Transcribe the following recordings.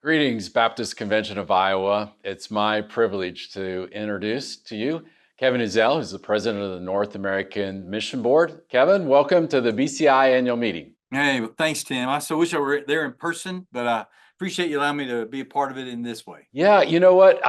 Greetings, Baptist Convention of Iowa. It's my privilege to introduce to you Kevin Ezell, who's the president of the North American Mission Board. Kevin, welcome to the BCI annual meeting. Hey, well, thanks, Tim. I so wish I were there in person, but I appreciate you allowing me to be a part of it in this way. Yeah, you know what?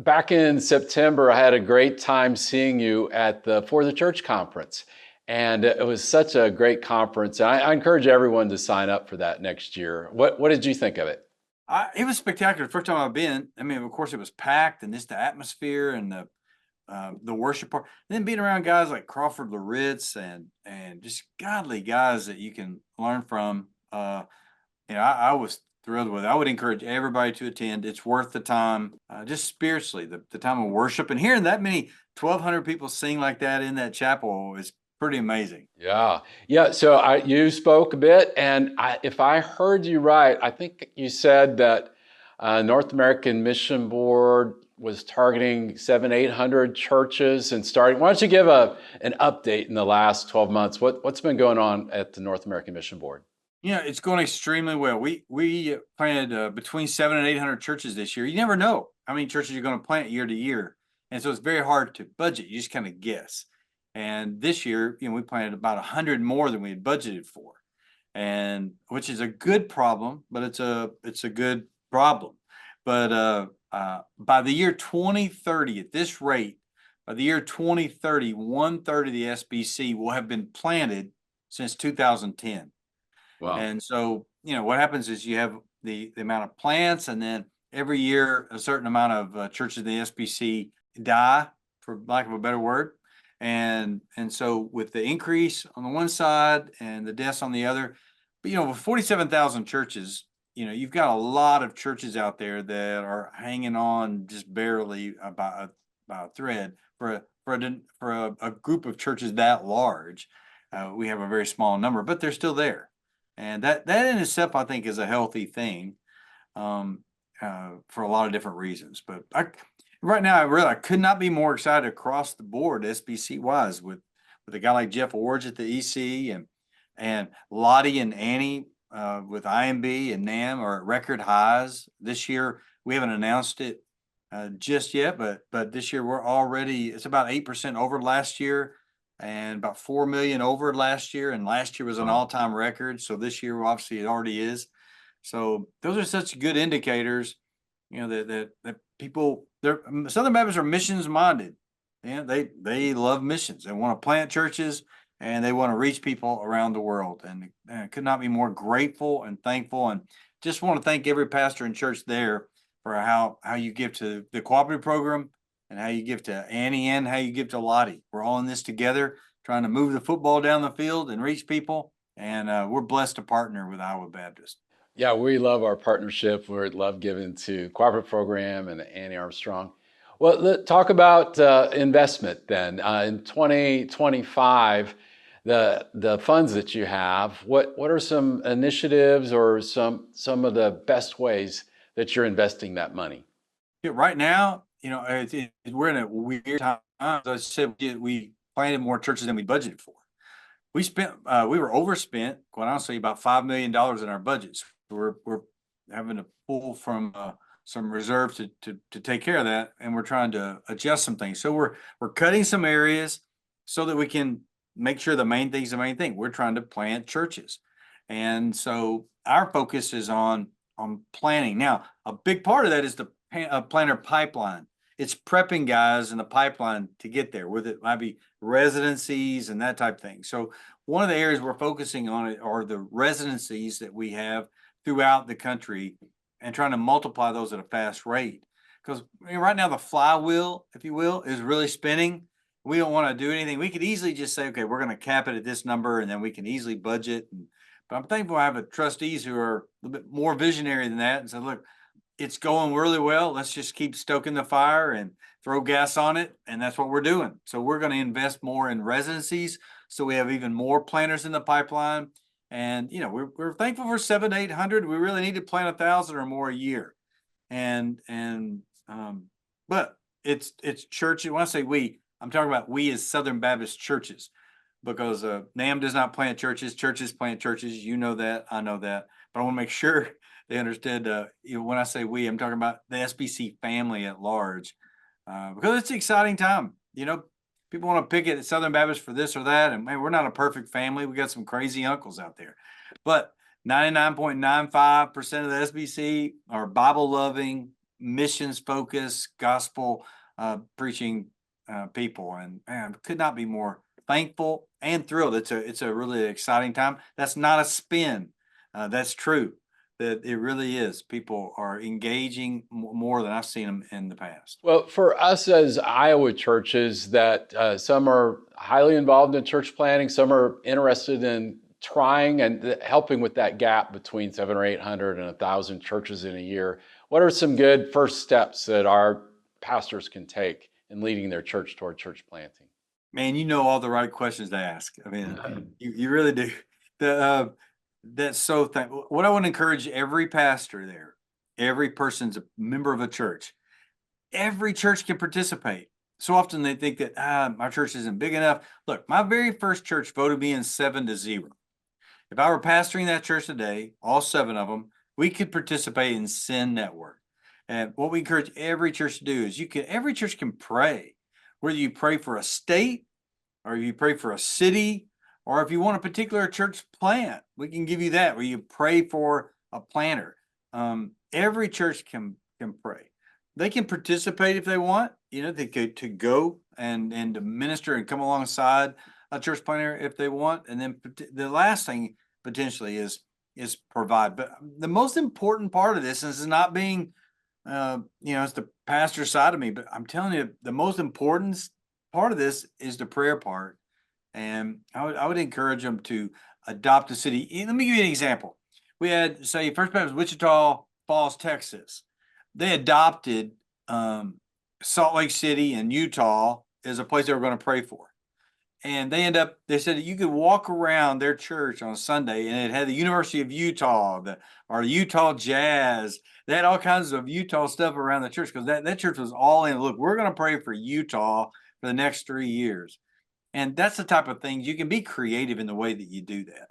Back in September, I had a great time seeing you at the For the Church conference. And it was such a great conference. And I encourage everyone to sign up for that next year. What did you think of it? It was spectacular. First time I've been. I mean, of course, it was packed, and just the atmosphere and the worship part. And then being around guys like Crawford Loritz and just godly guys that you can learn from. I was thrilled with it. I would encourage everybody to attend. It's worth the time, just spiritually, the time of worship, and hearing that many 1,200 people sing like that in that chapel is pretty amazing. Yeah. So you spoke a bit, and if I heard you right, I think you said that North American Mission Board was targeting 700-800 churches and starting. Why don't you give an update in the last 12 months? What's been going on at the North American Mission Board? Yeah, it's going extremely well. We planted between 700 and 800 churches this year. You never know how many churches you're going to plant year to year, and so it's very hard to budget. You just kind of guess. And this year, we planted about 100 more than we had budgeted for, and which is a good problem, but it's a good problem. But by the year 2030, at this rate, by the year 2030, 1/3 of the SBC will have been planted since 2010. Wow. And so, what happens is you have the amount of plants, and then every year a certain amount of churches in the SBC die, for lack of a better word. And so with the increase on the one side and the deaths on the other, but with 47,000 churches, you've got a lot of churches out there that are hanging on just barely about a thread for a group of churches that large. We have a very small number, but they're still there. And that in itself, I think, is a healthy thing for a lot of different reasons. But right now, I could not be more excited across the board, SBC wise, with a guy like Jeff Orge at the EC and Lottie and Annie with IMB and NAMB are at record highs this year. We haven't announced it just yet, but this year it's about 8% over last year, and about 4 million over last year. And last year was an all-time record. So this year, obviously, it already is. So those are such good indicators, that people, Southern Baptists are missions minded. They love missions and want to plant churches, and they want to reach people around the world. And I could not be more grateful and thankful, and just want to thank every pastor and church there for how you give to the cooperative program, and how you give to Annie and how you give to Lottie. We're all in this together, trying to move the football down the field and reach people. And we're blessed to partner with Iowa Baptist. Yeah, we love our partnership. We love giving to Cooperative Program and Annie Armstrong. Well, let's talk about investment then. In 2025, the funds that you have, what are some initiatives or some of the best ways that you're investing that money? Yeah, right now, we're in a weird time. As I said, we planted more churches than we budgeted for. We were overspent, quite honestly, about $5 million in our budgets. We're having to pull from some reserves to take care of that, and we're trying to adjust some things. So we're cutting some areas so that we can make sure the main thing's the main thing. We're trying to plant churches, and so our focus is on planning. Now, a big part of that is the planter pipeline. It's prepping guys in the pipeline to get there, with it might be residencies and that type of thing. So one of the areas we're focusing on are the residencies that we have throughout the country, and trying to multiply those at a fast rate. Because right now the flywheel, if you will, is really spinning. We don't want to do anything. We could easily just say, okay, we're going to cap it at this number, and then we can easily budget. But I'm thankful I have trustees who are a little bit more visionary than that, and said, look, it's going really well. Let's just keep stoking the fire and throw gas on it. And that's what we're doing. So we're going to invest more in residencies, so we have even more planters in the pipeline. And, we're thankful for 700-800. We really need to plant 1,000 or more a year. But it's church. When I say we, I'm talking about we as Southern Baptist churches, because NAMB does not plant churches. Churches plant churches. You know that. I know that. But I want to make sure they understood, when I say we, I'm talking about the SBC family at large, because it's an exciting time. People want to pick at Southern Baptist for this or that, and man, we're not a perfect family. We got some crazy uncles out there, but 99.95% of the SBC are Bible loving, missions focused, gospel preaching people, and man, could not be more thankful and thrilled. It's a really exciting time. That's not a spin. That's true. That it really is. People are engaging more than I've seen them in the past. Well, for us as Iowa churches, that some are highly involved in church planting, some are interested in trying and helping with that gap between 700 or 800 and 1,000 churches in a year. What are some good first steps that our pastors can take in leading their church toward church planting? Man, you know all the right questions to ask. I mean, you really do. That's so what I want to encourage every pastor there, every person's a member of a church. Every church can participate. So often they think that my church isn't big enough. Look, my very first church voted me in 7-0. If I were pastoring that church today, all 7 of them, we could participate in Sin Network. And what we encourage every church to do is every church can pray, whether you pray for a state or you pray for a city, or if you want a particular church plant, we can give you that, where you pray for a planter. Every church can pray. They can participate if they want, they could to go and to minister and come alongside a church planter if they want. And then the last thing potentially is provide. But the most important part of this is not being, it's the pastor side of me, but I'm telling you, the most important part of this is the prayer part. And I would encourage them to adopt a city. Let me give you an example. We had, say, First Baptist Wichita Falls, Texas. They adopted Salt Lake City and Utah as a place they were going to pray for. And they said that you could walk around their church on Sunday and it had the University of Utah or Utah Jazz. They had all kinds of Utah stuff around the church because that church was all in. Look, we're going to pray for Utah for the next 3 years. And that's the type of things you can be creative in the way that you do that.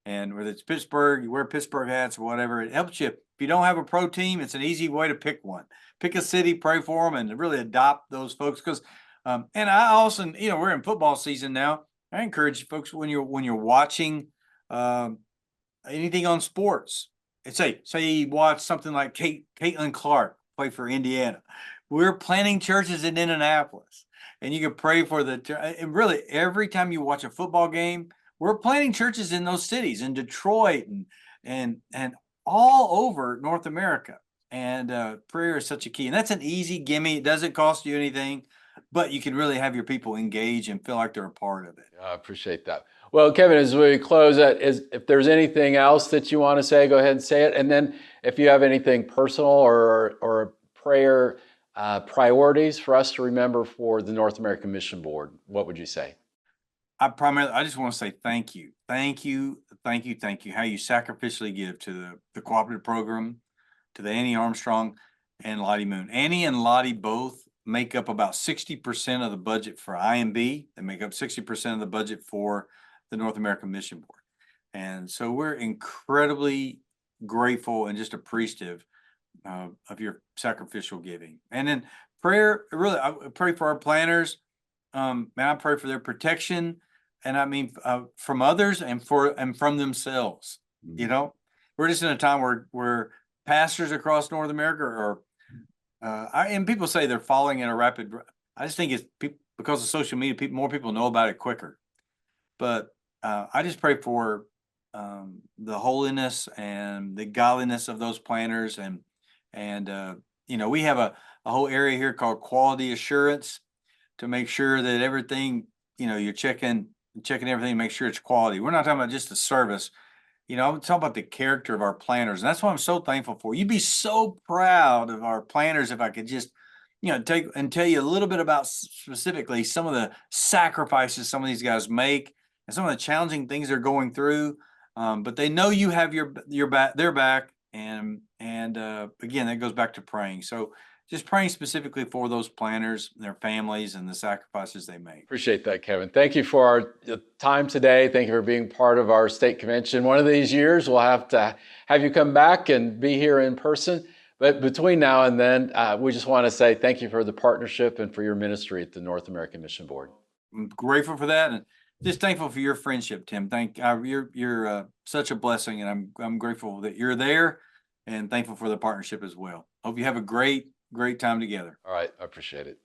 And whether it's Pittsburgh, you wear Pittsburgh hats or whatever, it helps you. If you don't have a pro team, it's an easy way to pick one. Pick a city, pray for them, and really adopt those folks. Because, and I also, we're in football season now. I encourage folks when you're watching anything on sports, and say you watch something like Caitlin Clark play for Indiana. We're planting churches in Indianapolis. And you can pray for and really every time you watch a football game, we're planting churches in those cities, in Detroit and all over North America. And prayer is such a key. And that's an easy gimme. It doesn't cost you anything, but you can really have your people engage and feel like they're a part of it. I appreciate that. Well, Kevin, as we close, if there's anything else that you want to say, go ahead and say it. And then if you have anything personal or prayer priorities for us to remember for the North American Mission Board, what would you say? I just want to say thank you. How you sacrificially give to the cooperative program, to the Annie Armstrong and Lottie Moon. Annie and Lottie both make up about 60% of the budget for IMB. They make up 60% of the budget for the North American Mission Board. And so we're incredibly grateful and just appreciative of your sacrificial giving. And then prayer, really, I pray for our planners. And I pray for their protection. And I mean, from others and from themselves. Mm-hmm. We're just in a time where pastors across North America are, and people say they're falling in a rapid. I just think it's because of social media, more people know about it quicker. But I just pray for the holiness and the godliness of those planners, and we have a whole area here called quality assurance to make sure that everything, you're checking everything, make sure it's quality. We're not talking about just the service. I'm talking about the character of our planners. And that's what I'm so thankful for. You'd be so proud of our planners if I could just, take and tell you a little bit about specifically some of the sacrifices some of these guys make and some of the challenging things they're going through. But they know you have their back, And again, that goes back to praying. So just praying specifically for those planners, their families, and the sacrifices they make. Appreciate that, Kevin. Thank you for our time today. Thank you for being part of our state convention. One of these years, we'll have to have you come back and be here in person. But between now and then, we just want to say thank you for the partnership and for your ministry at the North American Mission Board. I'm grateful for that, and just thankful for your friendship, Tim. You're such a blessing, and I'm grateful that you're there, and thankful for the partnership as well. Hope you have a great time together. All right, I appreciate it.